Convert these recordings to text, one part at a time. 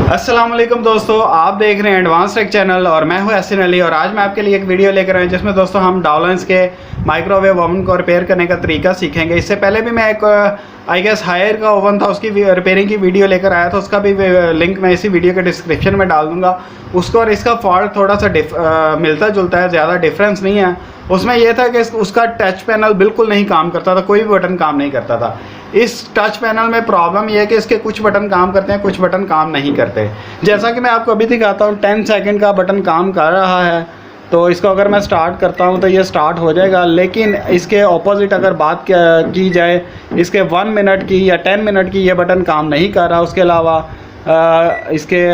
अस्सलाम वालेकुम दोस्तों, आप देख रहे हैं एडवांस टेक चैनल और मैं हूं एहसन अली। और आज मैं आपके लिए एक वीडियो लेकर आया जिसमें दोस्तों हम डाउलेंस के माइक्रोवेव ओवन को रिपेयर करने का तरीका सीखेंगे। इससे पहले भी मैं एक आई गेस हायर का ओवन था, उसकी रिपेयरिंग की वीडियो लेकर आया था। उसका भी लिंक मैं इसी वीडियो के डिस्क्रिप्शन में डाल दूँगा। उसको और इसका फॉल्ट थोड़ा सा मिलता जुलता है, ज़्यादा डिफरेंस नहीं है। उसमें यह था कि उसका टच पैनल बिल्कुल नहीं काम करता था, कोई भी बटन काम नहीं करता था। इस टच पैनल में प्रॉब्लम यह है कि इसके कुछ बटन काम करते हैं, कुछ बटन काम नहीं करते। जैसा कि मैं आपको अभी दिखाता हूँ, 10 सेकंड का बटन काम कर रहा है, तो इसको अगर मैं स्टार्ट करता हूँ तो ये स्टार्ट हो जाएगा। लेकिन इसके ऑपोजिट अगर बात की जाए, इसके 1 मिनट की या 10 मिनट की, ये बटन काम नहीं कर रहा। उसके अलावा इसके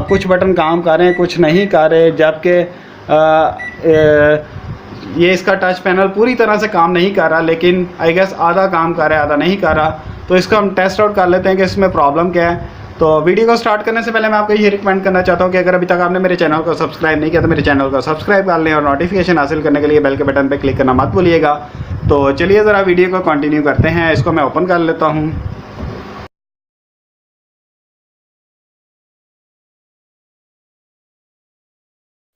कुछ बटन काम कर रहे हैं, कुछ नहीं कर रहे। जबकि ये इसका टच पैनल पूरी तरह से काम नहीं कर रहा, लेकिन आई गेस आधा काम कर रहा है, आधा नहीं कर रहा। तो इसको हम टेस्ट आउट कर लेते हैं कि इसमें प्रॉब्लम क्या है। तो वीडियो को स्टार्ट करने से पहले मैं आपको ये रिकमेंड करना चाहता हूँ कि अगर अभी तक आपने मेरे चैनल को सब्सक्राइब नहीं किया तो मेरे चैनल को सब्सक्राइब कर लें और नोटिफिकेशन हासिल करने के लिए बेल के बटन पर क्लिक करना मत भूलिएगा। तो चलिए ज़रा वीडियो को कंटिन्यू करते हैं। इसको मैं ओपन कर लेता हूँ।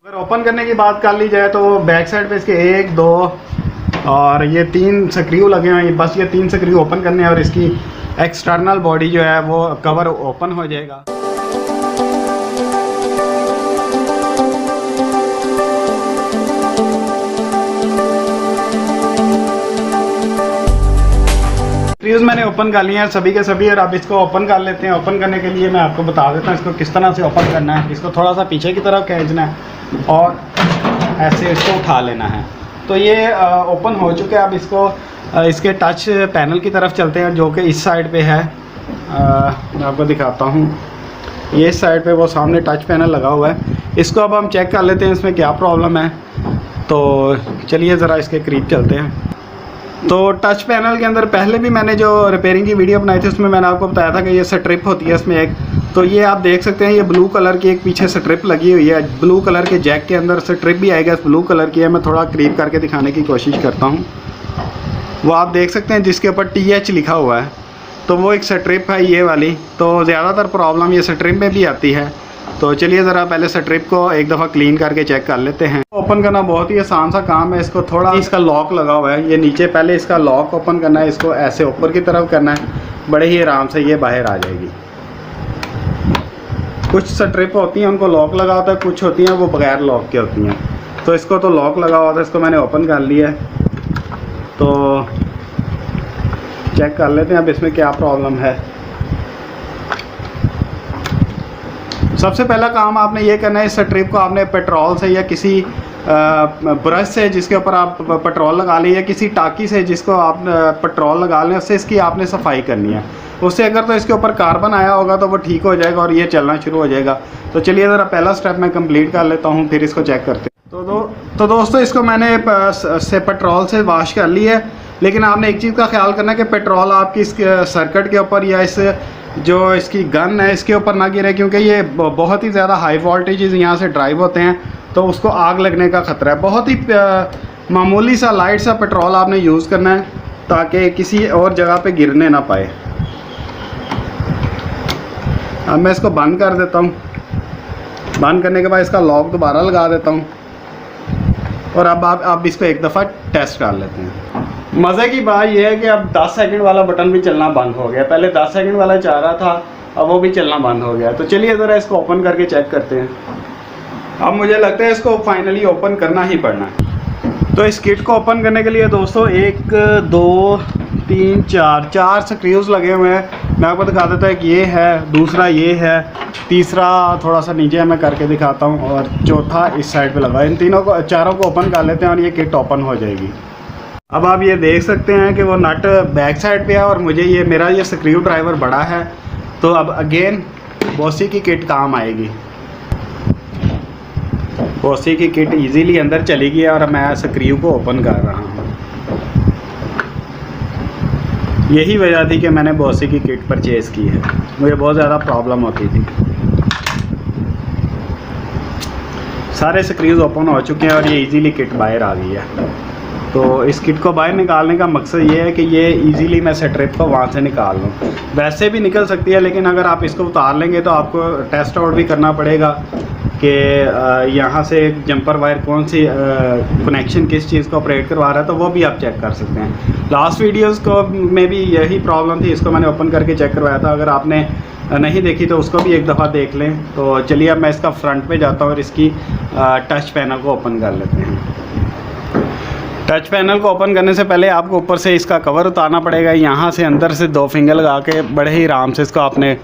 अगर ओपन करने की बात कर ली जाए तो बैक साइड पे इसके 1, 2 और ये 3 स्क्रू लगे हुए हैं। बस ये 3 स्क्रू ओपन करने हैं और इसकी एक्सटर्नल बॉडी जो है वो कवर ओपन हो जाएगा। स्क्रूज मैंने ओपन कर लिए हैं सभी के सभी, और अब इसको ओपन कर लेते हैं। ओपन करने के लिए मैं आपको बता देता हूँ इसको किस तरह से ओपन करना है। इसको थोड़ा सा पीछे की तरफ खींचना है और ऐसे इसको उठा लेना है। तो ये ओपन हो चुका है। अब इसको इसके टच पैनल की तरफ चलते हैं, जो कि इस साइड पे है। मैं आपको दिखाता हूँ, ये इस साइड पे वो सामने टच पैनल लगा हुआ है। इसको अब हम चेक कर लेते हैं इसमें क्या प्रॉब्लम है। तो चलिए ज़रा इसके करीब चलते हैं। तो टच पैनल के अंदर पहले भी मैंने जो रिपेयरिंग की वीडियो बनाई थी उसमें मैंने आपको बताया था कि ये स्ट्रिप होती है इसमें एक। तो ये आप देख सकते हैं, ये ब्लू कलर की एक पीछे स्ट्रिप लगी हुई है। ब्लू कलर के जैक के अंदर स्ट्रिप भी आएगा, ब्लू कलर की है। मैं थोड़ा करीब करके दिखाने की कोशिश करता हूँ। वो आप देख सकते हैं जिसके ऊपर TH लिखा हुआ है, तो वो एक स्ट्रिप है ये वाली। तो ज़्यादातर प्रॉब्लम ये स्ट्रिप में भी आती है। तो चलिए ज़रा पहले स्ट्रिप को एक दफ़ा क्लीन करके चेक कर लेते हैं। ओपन करना बहुत ही आसान सा काम है। इसको थोड़ा, इसका लॉक लगा हुआ है ये नीचे, पहले इसका लॉक ओपन करना है। इसको ऐसे ऊपर की तरफ करना है, बड़े ही आराम से ये बाहर आ जाएगी। कुछ स्ट्रिप होती हैं उनको लॉक लगा होता है, कुछ होती हैं वो बगैर लॉक के होती हैं। तो इसको तो लॉक लगा हुआ था, इसको मैंने ओपन कर लिया है। तो चेक कर लेते हैं अब इसमें क्या प्रॉब्लम है। सबसे पहला काम आपने ये करना है, इस स्ट्रिप को आपने पेट्रोल से या किसी ब्रश से जिसके ऊपर आप पेट्रोल लगा लें, या किसी टाकी से जिसको आप पेट्रोल लगा लें, उससे इसकी आपने सफाई करनी है। उससे अगर तो इसके ऊपर कार्बन आया होगा तो वो ठीक हो जाएगा और ये चलना शुरू हो जाएगा। तो चलिए ज़रा पहला स्टेप मैं कंप्लीट कर लेता हूँ, फिर इसको चेक करते हैं। तो दोस्तों इसको मैंने पेट्रोल से वॉश कर लिया है। लेकिन आपने एक चीज़ का ख्याल करना है कि पेट्रोल आपकी इस सर्किट के ऊपर या इस जो इसकी गन है इसके ऊपर ना गिरे, क्योंकि ये बहुत ही ज़्यादा हाई वोल्टेजेस यहाँ से ड्राइव होते हैं, तो उसको आग लगने का ख़तरा है। बहुत ही मामूली सा लाइट सा पेट्रोल आपने यूज़ करना है ताकि किसी और जगह पे गिरने ना पाए। अब मैं इसको बंद कर देता हूँ। बंद करने के बाद इसका लॉक दोबारा लगा देता हूँ और अब आप इसको एक दफ़ा टेस्ट कर लेते हैं। मज़े की बात यह है कि अब 10 सेकंड वाला बटन भी चलना बंद हो गया। पहले 10 सेकंड वाला चाह रहा था, अब वो भी चलना बंद हो गया। तो चलिए ज़रा इसको ओपन करके चेक करते हैं। अब मुझे लगता है इसको फाइनली ओपन करना ही पड़ना है। तो इस किट को ओपन करने के लिए दोस्तों 1, 2, 3, 4 स्क्रूज लगे हुए हैं। मैं आपको दिखा देता हूँ, एक ये है, दूसरा ये है, तीसरा थोड़ा सा नीचे मैं करके दिखाता हूँ, और चौथा इस साइड पे लगा है। इन चारों को ओपन कर लेते हैं और ये किट ओपन हो जाएगी। अब आप ये देख सकते हैं कि वो नट बैक साइड पे है और मुझे मेरा ये स्क्रू ड्राइवर बड़ा है। तो अब अगेन बोसी की किट काम आएगी। बोसी की किट इजीली अंदर चली गई और मैं स्क्रू को ओपन कर रहा हूँ। यही वजह थी कि मैंने बोसी की किट परचेज़ की है। मुझे बहुत ज़्यादा प्रॉब्लम होती थी। सारे स्क्रूज ओपन हो चुके हैं और ये इजीली किट बाहर आ गई है। तो इस किट को बाहर निकालने का मकसद ये है कि ये इजीली मैं स्ट्रिप को वहाँ से निकाल लूँ। वैसे भी निकल सकती है, लेकिन अगर आप इसको उतार लेंगे तो आपको टेस्ट आउट भी करना पड़ेगा कि यहाँ से जंपर वायर कौन सी कनेक्शन किस चीज़ को ऑपरेट करवा रहा है, तो वो भी आप चेक कर सकते हैं। लास्ट वीडियोस को में भी यही प्रॉब्लम थी, इसको मैंने ओपन करके चेक करवाया था। अगर आपने नहीं देखी तो उसको भी एक दफ़ा देख लें। तो चलिए अब मैं इसका फ्रंट पे जाता हूँ और इसकी टच पैनल को ओपन कर लेते हैं। टच पैनल को ओपन करने से पहले आपको ऊपर से इसका कवर उतारना पड़ेगा। यहाँ से अंदर से 2 फिंगर लगा के बड़े ही आराम से इसको आपने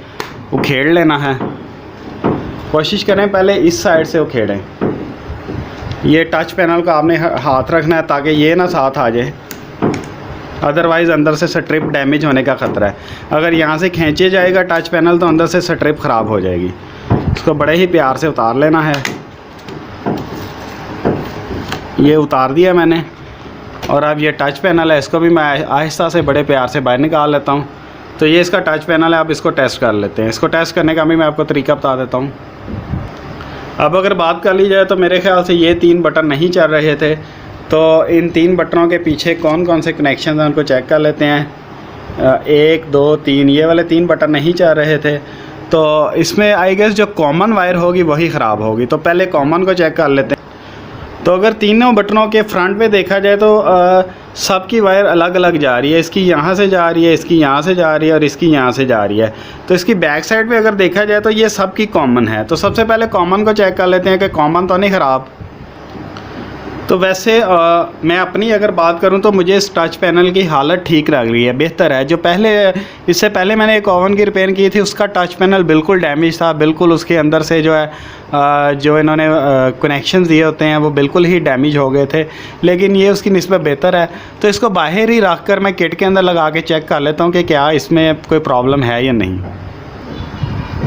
उखेड़ लेना है। कोशिश करें पहले इस साइड से उखेड़ें। ये टच पैनल का आपने हाथ रखना है ताकि ये ना साथ आ जाए, अदरवाइज़ अंदर से स्ट्रिप डैमेज होने का ख़तरा है। अगर यहाँ से खींचे जाएगा टच पैनल तो अंदर से स्ट्रिप ख़राब हो जाएगी। इसको बड़े ही प्यार से उतार लेना है। ये उतार दिया मैंने, और अब ये टच पैनल है, इसको भी मैं आहिस्ता से बड़े प्यार से बाहर निकाल लेता हूँ। तो ये इसका टच पैनल है। अब इसको टेस्ट कर लेते हैं। इसको टेस्ट करने का भी मैं आपको तरीका बता देता हूँ। अब अगर बात कर ली जाए तो मेरे ख्याल से ये 3 बटन नहीं चल रहे थे, तो इन 3 बटनों के पीछे कौन कौन से कनेक्शन हैं उनको चेक कर लेते हैं। 1 2 3 ये वाले 3 बटन नहीं चल रहे थे, तो इसमें आई गेस जो कॉमन वायर होगी वही ख़राब होगी। तो पहले कॉमन को चेक कर लेते हैं। तो अगर तीनों बटनों के फ्रंट पे देखा जाए तो सबकी वायर अलग अलग जा रही है। इसकी यहाँ से जा रही है, इसकी यहाँ से जा रही है और इसकी यहाँ से जा रही है। तो इसकी बैक साइड पे अगर देखा जाए तो ये सबकी कॉमन है। तो सबसे पहले कॉमन को चेक कर लेते हैं कि कॉमन तो नहीं ख़राब। तो वैसे मैं अपनी अगर बात करूं तो मुझे इस टच पैनल की हालत ठीक लग रही है, बेहतर है। जो इससे पहले मैंने एक ओवन की रिपेयर की थी, उसका टच पैनल बिल्कुल डैमेज था, बिल्कुल उसके अंदर से जो है जो इन्होंने कनेक्शन दिए होते हैं वो बिल्कुल ही डैमेज हो गए थे। लेकिन ये उसकी निस्बत बेहतर है। तो इसको बाहर ही रख कर मैं किट के अंदर लगा के चेक कर लेता हूँ कि क्या इसमें कोई प्रॉब्लम है या नहीं।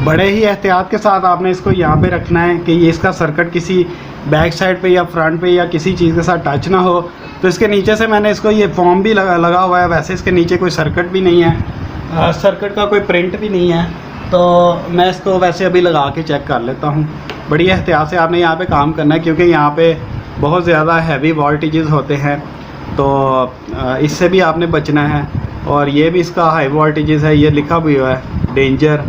बड़े ही एहतियात के साथ आपने इसको यहाँ पे रखना है कि ये इसका सर्किट किसी बैक साइड पे या फ्रंट पे या किसी चीज़ के साथ टच ना हो। तो इसके नीचे से मैंने इसको ये फॉर्म भी लगा हुआ है। वैसे इसके नीचे कोई सर्किट भी नहीं है, सर्किट का कोई प्रिंट भी नहीं है। तो मैं इसको वैसे अभी लगा के चेक कर लेता हूँ। बड़ी एहतियात से आपने यहाँ पे काम करना है, क्योंकि यहाँ पे बहुत ज़्यादा हैवी वोल्टेजेस होते हैं, तो इससे भी आपने बचना है। और ये भी इसका हाई वोल्टेजेस है, ये लिखा भी हुआ है डेंजर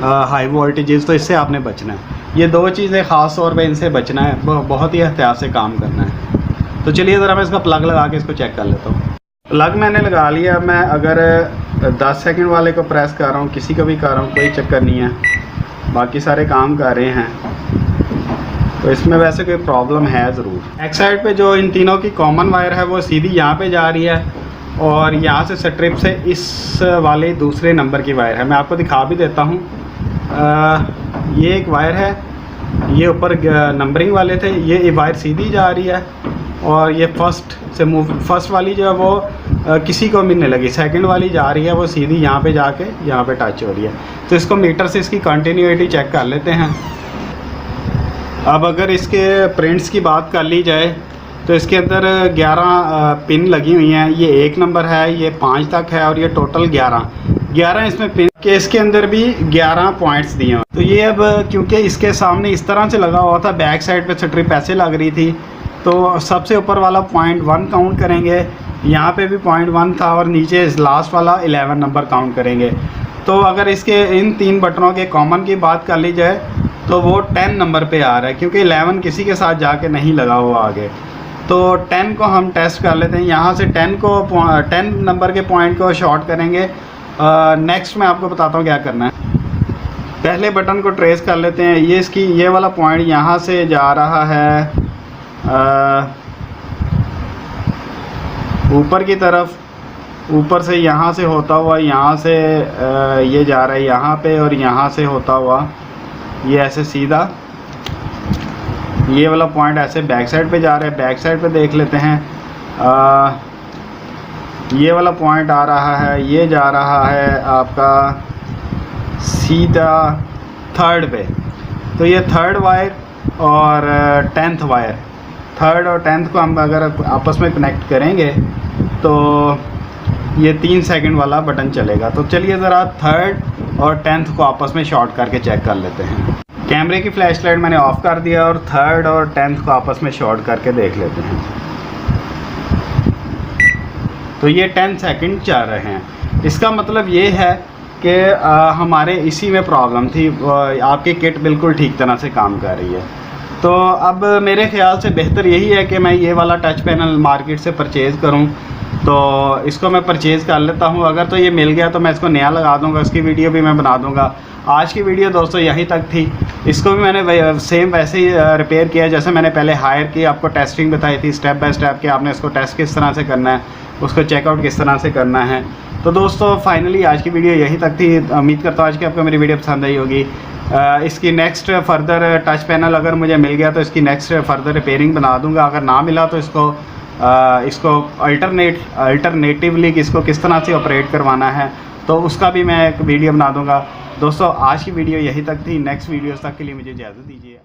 हाई वोल्टेजेस, तो इससे आपने बचना है। ये 2 चीज़ें ख़ास तौर पे इनसे बचना है, बहुत ही एहतियात से काम करना है। तो चलिए ज़रा मैं इसका प्लग लगा के इसको चेक कर लेता हूँ। प्लग मैंने लगा लिया। मैं अगर 10 सेकंड वाले को प्रेस कर रहा हूँ, किसी को भी कर रहा हूँ, कोई चक्कर नहीं है, बाकी सारे काम कर रहे हैं। तो इसमें वैसे कोई प्रॉब्लम है ज़रूर। बैक साइड पे जो इन तीनों की कॉमन वायर है वो सीधी यहाँ पे जा रही है, और यहाँ से स्ट्रिप से इस वाले दूसरे नंबर की वायर है। मैं आपको दिखा भी देता हूँ। ये एक वायर है, ये ऊपर नंबरिंग वाले थे, ये वायर सीधी जा रही है, और ये फर्स्ट वाली जो है वो किसी को भी नहीं लगी, सेकंड वाली जा रही है वो सीधी यहाँ पे जाके यहाँ पे टच हो रही है। तो इसको मीटर से इसकी कंटिन्यूटी चेक कर लेते हैं। अब अगर इसके प्रिंट्स की बात कर ली जाए तो इसके अंदर 11 पिन लगी हुई हैं। ये 1 नंबर है, ये 5 तक है, और ये टोटल 11 इसमें पिन के इसके अंदर भी 11 पॉइंट्स दिए हैं। तो ये अब क्योंकि इसके सामने इस तरह से लगा हुआ था, बैक साइड पे स्ट्रिप ऐसे लग रही थी, तो सबसे ऊपर वाला 0.1 काउंट करेंगे, यहाँ पे भी 0.1 था, और नीचे लास्ट वाला 11 नंबर काउंट करेंगे। तो अगर इसके इन 3 बटनों के कॉमन की बात कर ली जाए तो वो 10 नंबर पे आ रहा है, क्योंकि 11 किसी के साथ जाके नहीं लगा हुआ आगे। तो 10 को हम टेस्ट कर लेते हैं। यहाँ से 10 नंबर के पॉइंट को शॉर्ट करेंगे। नेक्स्ट मैं आपको बताता हूँ क्या करना है। पहले बटन को ट्रेस कर लेते हैं। ये वाला पॉइंट यहाँ से जा रहा है ऊपर की तरफ, ऊपर से यहाँ से होता हुआ यहाँ से ये जा रहा है यहाँ पे, और यहाँ से होता हुआ ये ऐसे सीधा ये वाला पॉइंट ऐसे बैक साइड पे जा रहा है। बैक साइड पे देख लेते हैं। ये वाला पॉइंट आ रहा है, ये जा रहा है आपका सीधा 3rd पे। तो ये 3rd वायर और 10th वायर, 3rd और 10th को हम अगर आपस में कनेक्ट करेंगे तो ये 3 सेकंड वाला बटन चलेगा। तो चलिए ज़रा 3rd और 10th को आपस में शॉर्ट करके चेक कर लेते हैं। कैमरे की फ्लैश लाइट मैंने ऑफ़ कर दिया और 3rd और 10th को आपस में शॉर्ट करके देख लेते हैं। तो ये 10 सेकंड चल रहे हैं। इसका मतलब ये है कि हमारे इसी में प्रॉब्लम थी, आपकी किट बिल्कुल ठीक तरह से काम कर रही है। तो अब मेरे ख्याल से बेहतर यही है कि मैं ये वाला टच पैनल मार्केट से परचेज़ करूं, तो इसको मैं परचेज़ कर लेता हूं। अगर तो ये मिल गया तो मैं इसको नया लगा दूंगा, इसकी वीडियो भी मैं बना दूंगा। आज की वीडियो दोस्तों यहीं तक थी। इसको भी मैंने सेम वैसे ही रिपेयर किया जैसे मैंने पहले हायर की, आपको टेस्टिंग बताई थी स्टेप बाय स्टेप कि आपने इसको टेस्ट किस तरह से करना है, उसको चेकआउट किस तरह से करना है। तो दोस्तों फाइनली आज की वीडियो यहीं तक थी। उम्मीद करता हूँ आज की आपको मेरी वीडियो पसंद आई होगी। इसकी नेक्स्ट फर्दर टच पैनल अगर मुझे मिल गया तो इसकी नेक्स्ट फर्दर रिपेयरिंग बना दूंगा। अगर ना मिला तो इसको अल्टरनेटिवली इसको किस तरह से ऑपरेट करवाना है तो उसका भी मैं एक वीडियो बना दूंगा। दोस्तों आज की वीडियो यहीं तक थी। नेक्स्ट वीडियोस तक के लिए मुझे इजाज़त दीजिए।